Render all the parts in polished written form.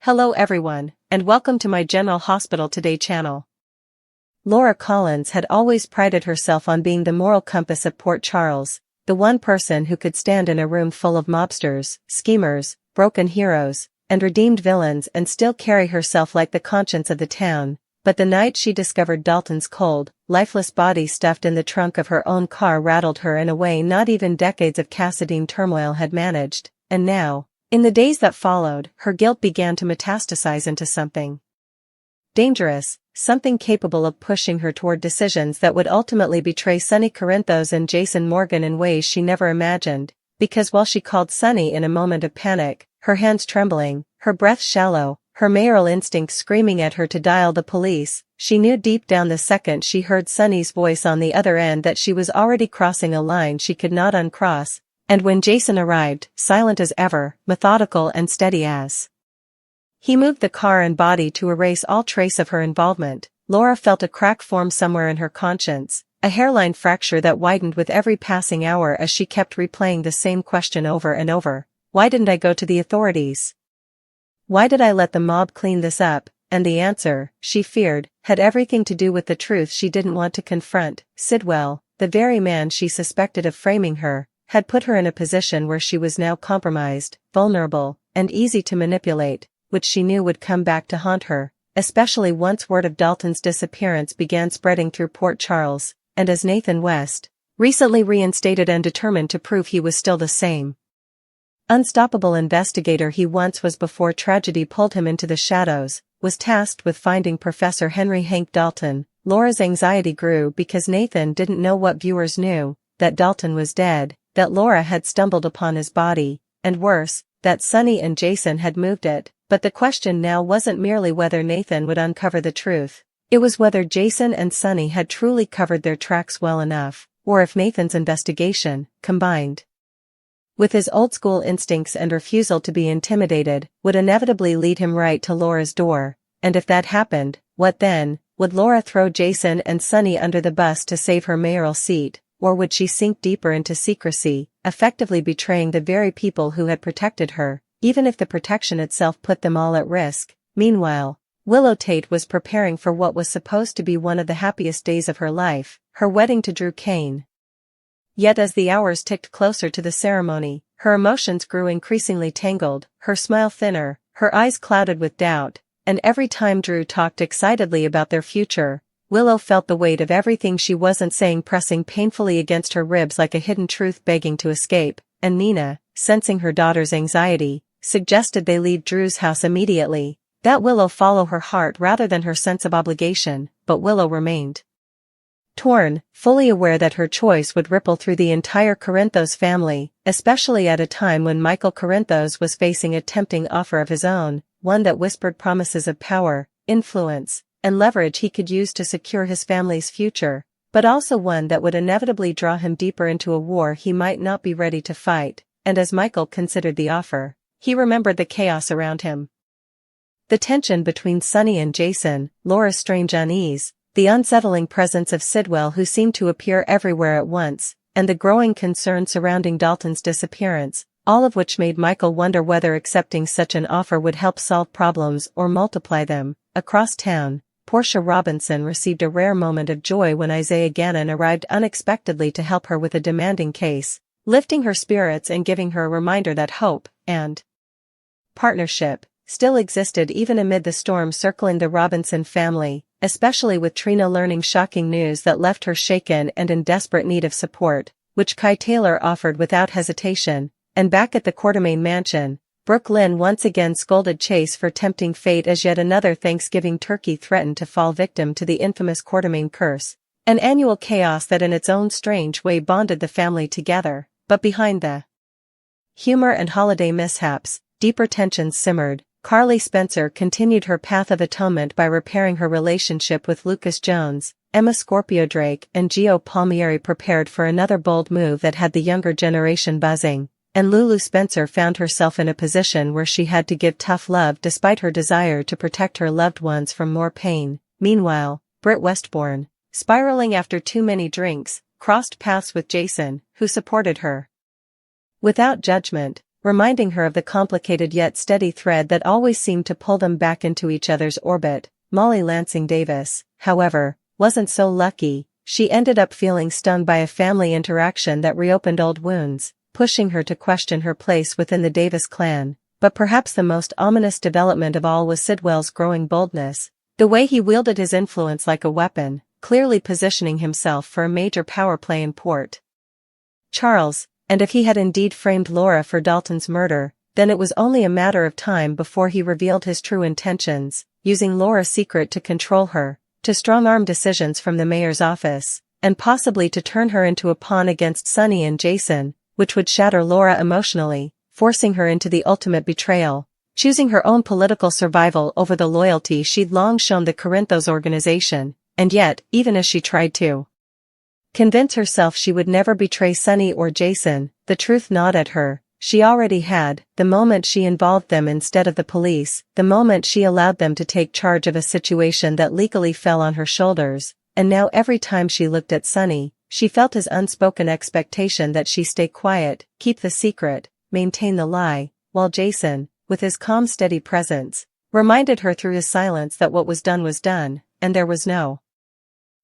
Hello everyone, and welcome to my General Hospital Today channel. Laura Collins had always prided herself on being the moral compass of Port Charles, the one person who could stand in a room full of mobsters, schemers, broken heroes, and redeemed villains and still carry herself like the conscience of the town. But the night she discovered Dalton's cold, lifeless body stuffed in the trunk of her own car rattled her in a way not even decades of Cassadine turmoil had managed, and now, in the days that followed, her guilt began to metastasize into something dangerous, something capable of pushing her toward decisions that would ultimately betray Sonny Corinthos and Jason Morgan in ways she never imagined, because while she called Sonny in a moment of panic, her hands trembling, her breath shallow, her mayoral instinct screaming at her to dial the police, she knew deep down the second she heard Sonny's voice on the other end that she was already crossing a line she could not uncross. And when Jason arrived, silent as ever, methodical and steady as he moved the car and body to erase all trace of her involvement, Laura felt a crack form somewhere in her conscience, a hairline fracture that widened with every passing hour as she kept replaying the same question over and over. Why didn't I go to the authorities? Why did I let the mob clean this up? And the answer, she feared, had everything to do with the truth she didn't want to confront. Sidwell, the very man she suspected of framing her, had put her in a position where she was now compromised, vulnerable, and easy to manipulate, which she knew would come back to haunt her, especially once word of Dalton's disappearance began spreading through Port Charles, and as Nathan West, recently reinstated and determined to prove he was still the same unstoppable investigator he once was before tragedy pulled him into the shadows, was tasked with finding Professor Henry Hank Dalton. Laura's anxiety grew because Nathan didn't know what viewers knew, that Dalton was dead, that Laura had stumbled upon his body, and worse, that Sonny and Jason had moved it. But the question now wasn't merely whether Nathan would uncover the truth, it was whether Jason and Sonny had truly covered their tracks well enough, or if Nathan's investigation, combined with his old-school instincts and refusal to be intimidated, would inevitably lead him right to Laura's door. And if that happened, what then? Would Laura throw Jason and Sonny under the bus to save her mayoral seat, or would she sink deeper into secrecy, effectively betraying the very people who had protected her, even if the protection itself put them all at risk? Meanwhile, Willow Tate was preparing for what was supposed to be one of the happiest days of her life, her wedding to Drew Kane. Yet as the hours ticked closer to the ceremony, her emotions grew increasingly tangled, her smile thinner, her eyes clouded with doubt, and every time Drew talked excitedly about their future, Willow felt the weight of everything she wasn't saying pressing painfully against her ribs like a hidden truth begging to escape, and Nina, sensing her daughter's anxiety, suggested they leave Drew's house immediately, that Willow follow her heart rather than her sense of obligation, but Willow remained torn, fully aware that her choice would ripple through the entire Corinthos family, especially at a time when Michael Corinthos was facing a tempting offer of his own, one that whispered promises of power, influence, and leverage he could use to secure his family's future, but also one that would inevitably draw him deeper into a war he might not be ready to fight. And as Michael considered the offer, he remembered the chaos around him. The tension between Sonny and Jason, Laura's strange unease, the unsettling presence of Sidwell who seemed to appear everywhere at once, and the growing concern surrounding Dalton's disappearance, all of which made Michael wonder whether accepting such an offer would help solve problems or multiply them. Across town, Portia Robinson received a rare moment of joy when Isaiah Gannon arrived unexpectedly to help her with a demanding case, lifting her spirits and giving her a reminder that hope and partnership still existed even amid the storm circling the Robinson family, especially with Trina learning shocking news that left her shaken and in desperate need of support, which Kai Taylor offered without hesitation. And back at the Quartermain mansion, Brooke Lynn once again scolded Chase for tempting fate as yet another Thanksgiving turkey threatened to fall victim to the infamous Quartermain curse, an annual chaos that in its own strange way bonded the family together. But behind the humor and holiday mishaps, deeper tensions simmered. Carly Spencer continued her path of atonement by repairing her relationship with Lucas Jones. Emma Scorpio Drake and Gio Palmieri prepared for another bold move that had the younger generation buzzing, and Lulu Spencer found herself in a position where she had to give tough love despite her desire to protect her loved ones from more pain. Meanwhile, Britt Westbourne, spiraling after too many drinks, crossed paths with Jason, who supported her without judgment, reminding her of the complicated yet steady thread that always seemed to pull them back into each other's orbit. Molly Lansing Davis, however, wasn't so lucky. She ended up feeling stung by a family interaction that reopened old wounds, pushing her to question her place within the Davis clan. But perhaps the most ominous development of all was Sidwell's growing boldness. The way he wielded his influence like a weapon, clearly positioning himself for a major power play in Port Charles, and if he had indeed framed Laura for Dalton's murder, then it was only a matter of time before he revealed his true intentions, using Laura's secret to control her, to strong-arm decisions from the mayor's office, and possibly to turn her into a pawn against Sonny and Jason, which would shatter Laura emotionally, forcing her into the ultimate betrayal, choosing her own political survival over the loyalty she'd long shown the Corinthos organization. And yet, even as she tried to convince herself she would never betray Sonny or Jason, the truth gnawed at her. She already had, the moment she involved them instead of the police, the moment she allowed them to take charge of a situation that legally fell on her shoulders, and now every time she looked at Sonny, she felt his unspoken expectation that she stay quiet, keep the secret, maintain the lie, while Jason, with his calm steady presence, reminded her through his silence that what was done, and there was no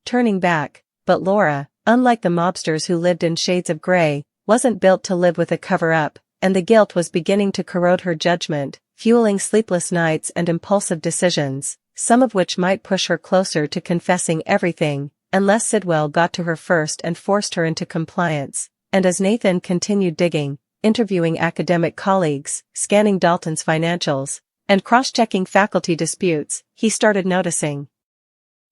turning back. But Laura, unlike the mobsters who lived in shades of gray, wasn't built to live with a cover-up, and the guilt was beginning to corrode her judgment, fueling sleepless nights and impulsive decisions, some of which might push her closer to confessing everything, unless Sidwell got to her first and forced her into compliance. And as Nathan continued digging, interviewing academic colleagues, scanning Dalton's financials, and cross-checking faculty disputes, he started noticing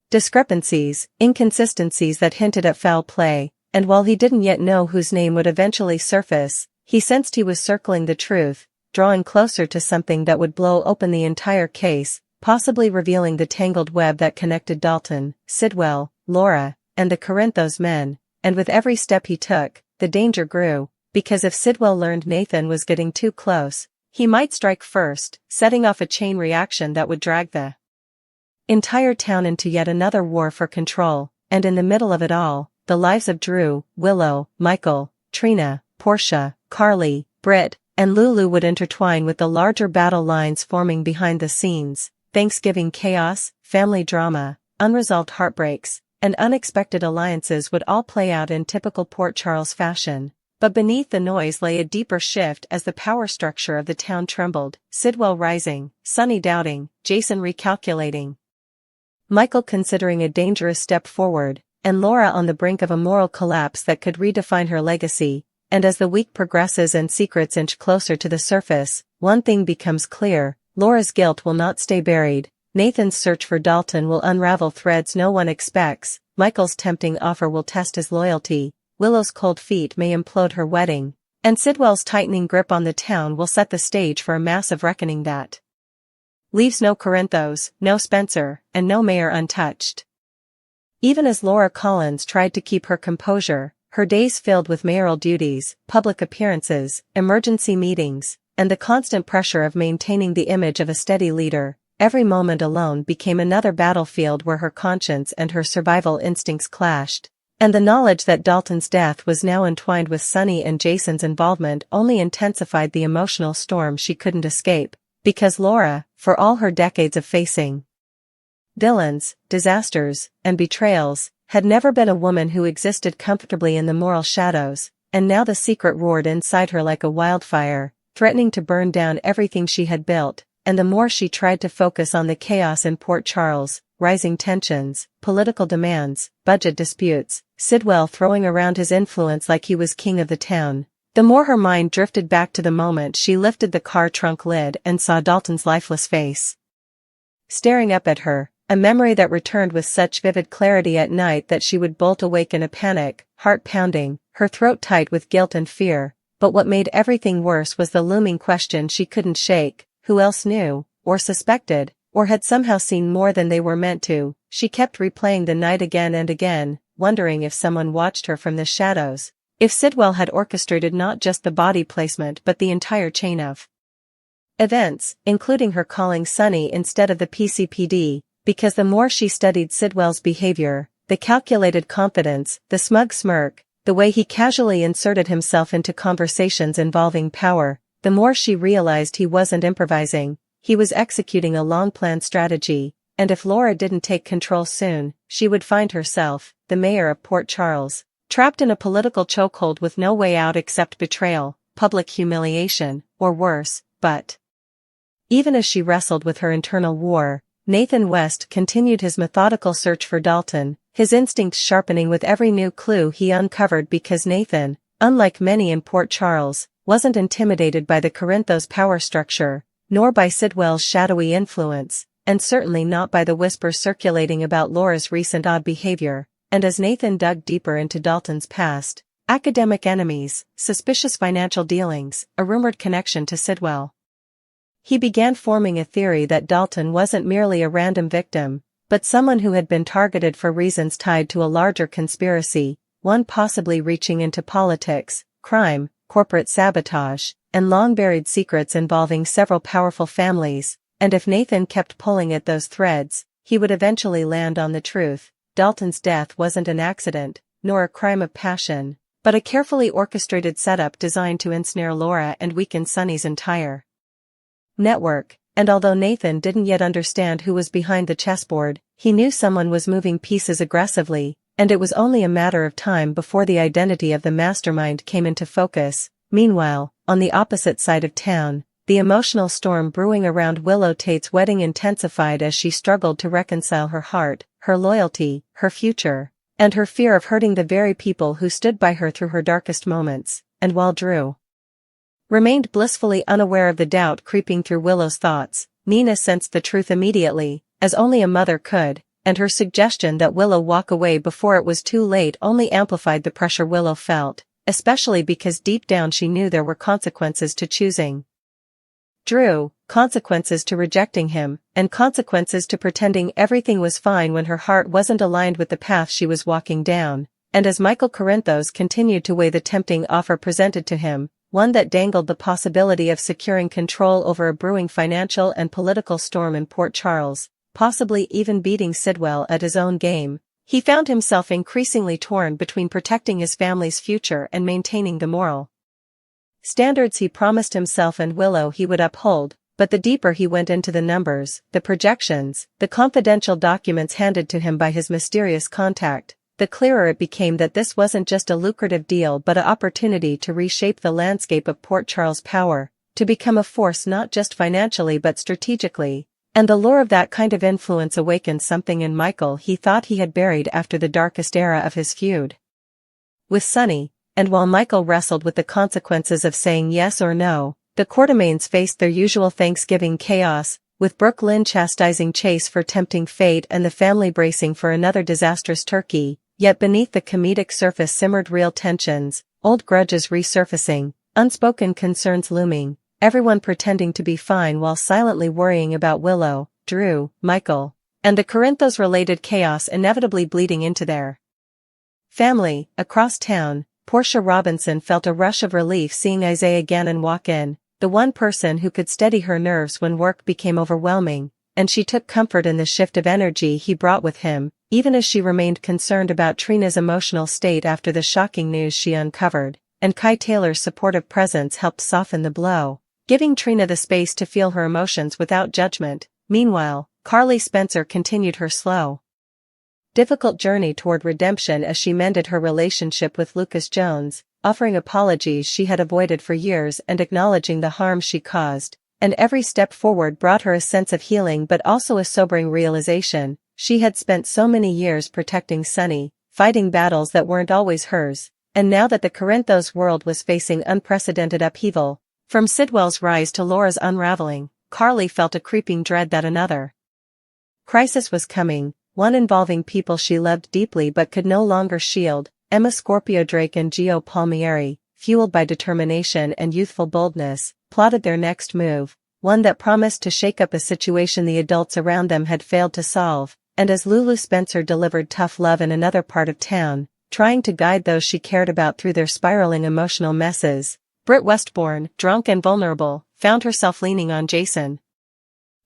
discrepancies, inconsistencies that hinted at foul play, and while he didn't yet know whose name would eventually surface, he sensed he was circling the truth, drawing closer to something that would blow open the entire case, possibly revealing the tangled web that connected Dalton, Sidwell, Laura, and the Corinthos men. And with every step he took, the danger grew, because if Sidwell learned Nathan was getting too close, he might strike first, setting off a chain reaction that would drag the entire town into yet another war for control. And in the middle of it all, the lives of Drew, Willow, Michael, Trina, Portia, Carly, Britt, and Lulu would intertwine with the larger battle lines forming behind the scenes. Thanksgiving chaos, family drama, unresolved heartbreaks, and unexpected alliances would all play out in typical Port Charles fashion. But beneath the noise lay a deeper shift as the power structure of the town trembled, Sidwell rising, Sonny doubting, Jason recalculating, Michael considering a dangerous step forward, and Laura on the brink of a moral collapse that could redefine her legacy. And as the week progresses and secrets inch closer to the surface, one thing becomes clear: Laura's guilt will not stay buried, Nathan's search for Dalton will unravel threads no one expects, Michael's tempting offer will test his loyalty, Willow's cold feet may implode her wedding, and Sidwell's tightening grip on the town will set the stage for a massive reckoning that leaves no Corinthos, no Spencer, and no mayor untouched. Even as Laura Collins tried to keep her composure, her days filled with mayoral duties, public appearances, emergency meetings, and the constant pressure of maintaining the image of a steady leader, every moment alone became another battlefield where her conscience and her survival instincts clashed. And the knowledge that Dalton's death was now entwined with Sonny and Jason's involvement only intensified the emotional storm she couldn't escape, because Laura, for all her decades of facing villains, disasters, and betrayals, had never been a woman who existed comfortably in the moral shadows, and now the secret roared inside her like a wildfire, threatening to burn down everything she had built. And the more she tried to focus on the chaos in Port Charles, rising tensions, political demands, budget disputes, Sidwell throwing around his influence like he was king of the town, the more her mind drifted back to the moment she lifted the car trunk lid and saw Dalton's lifeless face staring up at her, a memory that returned with such vivid clarity at night that she would bolt awake in a panic, heart pounding, her throat tight with guilt and fear. But what made everything worse was the looming question she couldn't shake: who else knew, or suspected, or had somehow seen more than they were meant to? She kept replaying the night again and again, wondering if someone watched her from the shadows, if Sidwell had orchestrated not just the body placement but the entire chain of events, including her calling Sonny instead of the PCPD, because the more she studied Sidwell's behavior, the calculated confidence, the smug smirk, the way he casually inserted himself into conversations involving power, the more she realized he wasn't improvising, he was executing a long-planned strategy, and if Laura didn't take control soon, she would find herself, the mayor of Port Charles, trapped in a political chokehold with no way out except betrayal, public humiliation, or worse. But even as she wrestled with her internal war, Nathan West continued his methodical search for Dalton, his instincts sharpening with every new clue he uncovered because Nathan, unlike many in Port Charles, wasn't intimidated by the Corinthos power structure, nor by Sidwell's shadowy influence, and certainly not by the whispers circulating about Laura's recent odd behavior. And as Nathan dug deeper into Dalton's past, academic enemies, suspicious financial dealings, a rumored connection to Sidwell, he began forming a theory that Dalton wasn't merely a random victim, but someone who had been targeted for reasons tied to a larger conspiracy, one possibly reaching into politics, crime, corporate sabotage, and long-buried secrets involving several powerful families. And if Nathan kept pulling at those threads, he would eventually land on the truth. Dalton's death wasn't an accident, nor a crime of passion, but a carefully orchestrated setup designed to ensnare Laura and weaken Sonny's entire network. And although Nathan didn't yet understand who was behind the chessboard, he knew someone was moving pieces aggressively, and it was only a matter of time before the identity of the mastermind came into focus. Meanwhile, on the opposite side of town, the emotional storm brewing around Willow Tate's wedding intensified as she struggled to reconcile her heart, her loyalty, her future, and her fear of hurting the very people who stood by her through her darkest moments. And while Drew remained blissfully unaware of the doubt creeping through Willow's thoughts, Nina sensed the truth immediately, as only a mother could, and her suggestion that Willow walk away before it was too late only amplified the pressure Willow felt, especially because deep down she knew there were consequences to choosing Drew, consequences to rejecting him, and consequences to pretending everything was fine when her heart wasn't aligned with the path she was walking down. And as Michael Corinthos continued to weigh the tempting offer presented to him, one that dangled the possibility of securing control over a brewing financial and political storm in Port Charles, possibly even beating Sidwell at his own game, he found himself increasingly torn between protecting his family's future and maintaining the moral standards he promised himself and Willow he would uphold. But the deeper he went into the numbers, the projections, the confidential documents handed to him by his mysterious contact, the clearer it became that this wasn't just a lucrative deal but an opportunity to reshape the landscape of Port Charles' power, to become a force not just financially but strategically. And the lure of that kind of influence awakened something in Michael he thought he had buried after the darkest era of his feud with Sonny. And while Michael wrestled with the consequences of saying yes or no, the Quartermaines faced their usual Thanksgiving chaos, with Brooke Lynn chastising Chase for tempting fate and the family bracing for another disastrous turkey. Yet beneath the comedic surface simmered real tensions, old grudges resurfacing, unspoken concerns looming, everyone pretending to be fine while silently worrying about Willow, Drew, Michael, and the Corinthos-related chaos inevitably bleeding into their family. Across town, Portia Robinson felt a rush of relief seeing Isaiah Gannon walk in, the one person who could steady her nerves when work became overwhelming, and she took comfort in the shift of energy he brought with him, even as she remained concerned about Trina's emotional state after the shocking news she uncovered. And Kai Taylor's supportive presence helped soften the blow, giving Trina the space to feel her emotions without judgment. Meanwhile, Carly Spencer continued her slow, difficult journey toward redemption as she mended her relationship with Lucas Jones, offering apologies she had avoided for years and acknowledging the harm she caused. And every step forward brought her a sense of healing but also a sobering realization. She had spent so many years protecting Sonny, fighting battles that weren't always hers, and now that the Corinthos world was facing unprecedented upheaval, from Sidwell's rise to Laura's unraveling, Carly felt a creeping dread that another crisis was coming, one involving people she loved deeply but could no longer shield. Emma Scorpio Drake and Gio Palmieri, fueled by determination and youthful boldness, plotted their next move, one that promised to shake up a situation the adults around them had failed to solve. And as Lulu Spencer delivered tough love in another part of town, trying to guide those she cared about through their spiraling emotional messes, Britt Westbourne, drunk and vulnerable, found herself leaning on Jason.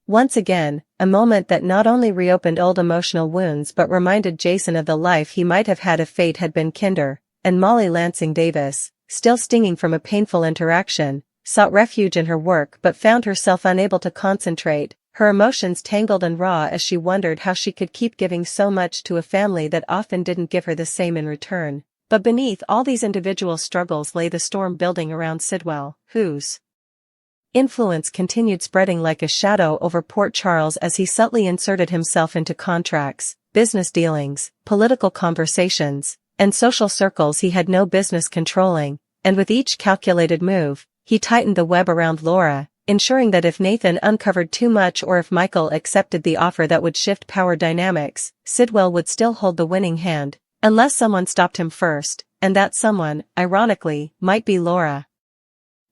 Once again, a moment that not only reopened old emotional wounds but reminded Jason of the life he might have had if fate had been kinder. And Molly Lansing Davis, still stinging from a painful interaction, sought refuge in her work but found herself unable to concentrate, her emotions tangled and raw as she wondered how she could keep giving so much to a family that often didn't give her the same in return. But beneath all these individual struggles lay the storm building around Sidwell, whose influence continued spreading like a shadow over Port Charles as he subtly inserted himself into contracts, business dealings, political conversations, and social circles he had no business controlling, and with each calculated move, he tightened the web around Laura, ensuring that if Nathan uncovered too much or if Michael accepted the offer that would shift power dynamics, Sidwell would still hold the winning hand, unless someone stopped him first, and that someone, ironically, might be Laura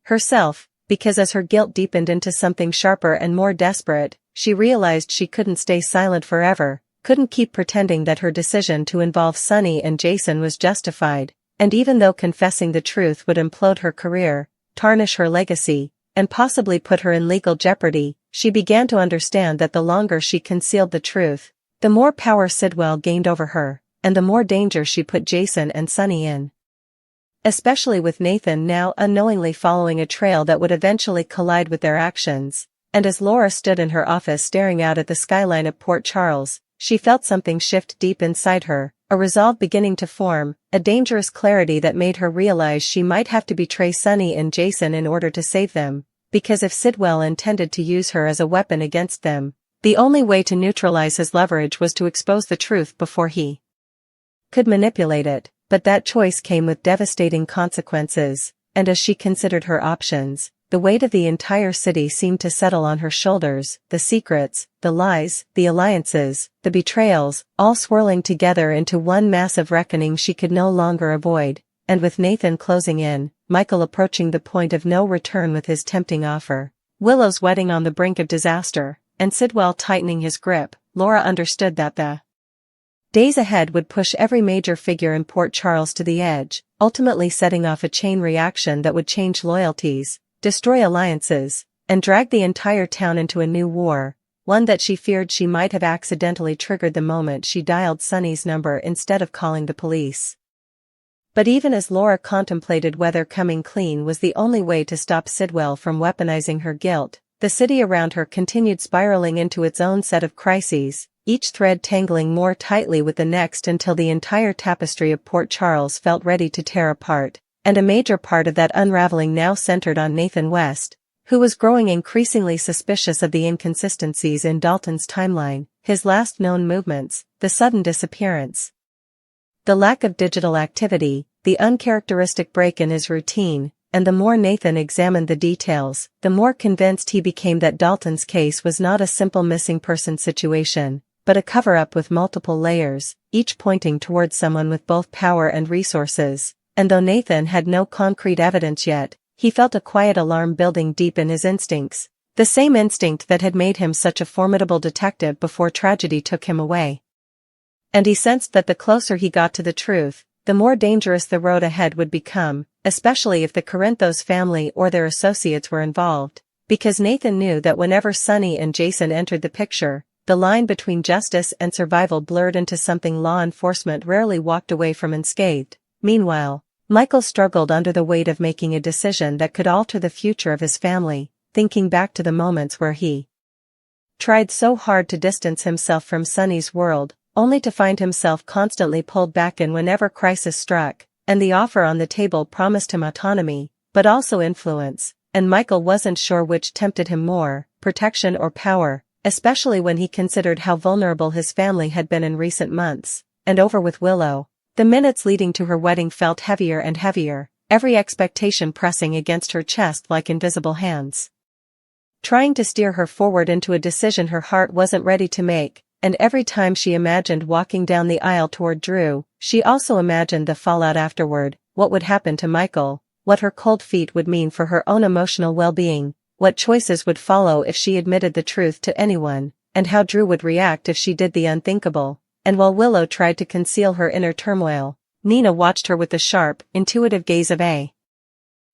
herself, because as her guilt deepened into something sharper and more desperate, she realized she couldn't stay silent forever, couldn't keep pretending that her decision to involve Sonny and Jason was justified, and even though confessing the truth would implode her career, tarnish her legacy, and possibly put her in legal jeopardy, she began to understand that the longer she concealed the truth, the more power Sidwell gained over her, and the more danger she put Jason and Sonny in. Especially with Nathan now unknowingly following a trail that would eventually collide with their actions, and as Laura stood in her office staring out at the skyline of Port Charles, she felt something shift deep inside her, a resolve beginning to form, a dangerous clarity that made her realize she might have to betray Sonny and Jason in order to save them, because if Sidwell intended to use her as a weapon against them, the only way to neutralize his leverage was to expose the truth before he could manipulate it. But that choice came with devastating consequences, and as she considered her options, the weight of the entire city seemed to settle on her shoulders, the secrets, the lies, the alliances, the betrayals, all swirling together into one massive reckoning she could no longer avoid, and with Nathan closing in, Michael approaching the point of no return with his tempting offer, Willow's wedding on the brink of disaster, and Sidwell tightening his grip, Laura understood that the days ahead would push every major figure in Port Charles to the edge, ultimately setting off a chain reaction that would change loyalties, destroy alliances, and drag the entire town into a new war, one that she feared she might have accidentally triggered the moment she dialed Sonny's number instead of calling the police. But even as Laura contemplated whether coming clean was the only way to stop Sidwell from weaponizing her guilt, the city around her continued spiraling into its own set of crises, each thread tangling more tightly with the next until the entire tapestry of Port Charles felt ready to tear apart, and a major part of that unraveling now centered on Nathan West, who was growing increasingly suspicious of the inconsistencies in Dalton's timeline, his last known movements, the sudden disappearance, the lack of digital activity, the uncharacteristic break in his routine, and the more Nathan examined the details, the more convinced he became that Dalton's case was not a simple missing person situation, but a cover-up with multiple layers, each pointing towards someone with both power and resources, and though Nathan had no concrete evidence yet, he felt a quiet alarm building deep in his instincts, the same instinct that had made him such a formidable detective before tragedy took him away. And he sensed that the closer he got to the truth, the more dangerous the road ahead would become, especially if the Corinthos family or their associates were involved, because Nathan knew that whenever Sonny and Jason entered the picture, the line between justice and survival blurred into something law enforcement rarely walked away from unscathed. Meanwhile, Michael struggled under the weight of making a decision that could alter the future of his family, thinking back to the moments where he tried so hard to distance himself from Sonny's world, only to find himself constantly pulled back in whenever crisis struck, and the offer on the table promised him autonomy, but also influence, and Michael wasn't sure which tempted him more, protection or power, especially when he considered how vulnerable his family had been in recent months. And over with Willow, the minutes leading to her wedding felt heavier and heavier, every expectation pressing against her chest like invisible hands, trying to steer her forward into a decision her heart wasn't ready to make. And every time she imagined walking down the aisle toward Drew, she also imagined the fallout afterward, what would happen to Michael, what her cold feet would mean for her own emotional well-being, what choices would follow if she admitted the truth to anyone, and how Drew would react if she did the unthinkable. And while Willow tried to conceal her inner turmoil, Nina watched her with the sharp, intuitive gaze of a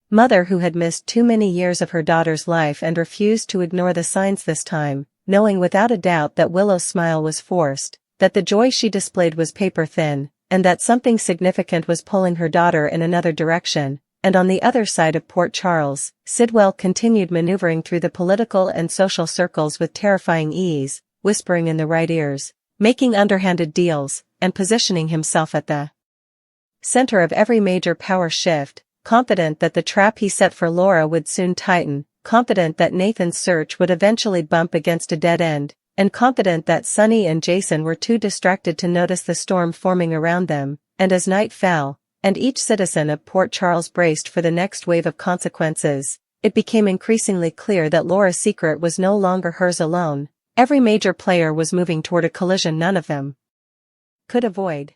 mother who had missed too many years of her daughter's life and refused to ignore the signs this time, knowing without a doubt that Willow's smile was forced, that the joy she displayed was paper-thin, and that something significant was pulling her daughter in another direction. and on the other side of Port Charles, Sidwell continued maneuvering through the political and social circles with terrifying ease, whispering in the right ears, making underhanded deals, and positioning himself at the center of every major power shift, confident that the trap he set for Laura would soon tighten, confident that Nathan's search would eventually bump against a dead end, and confident that Sonny and Jason were too distracted to notice the storm forming around them. And as night fell, and each citizen of Port Charles braced for the next wave of consequences, it became increasingly clear that Laura's secret was no longer hers alone. Every major player was moving toward a collision none of them could avoid.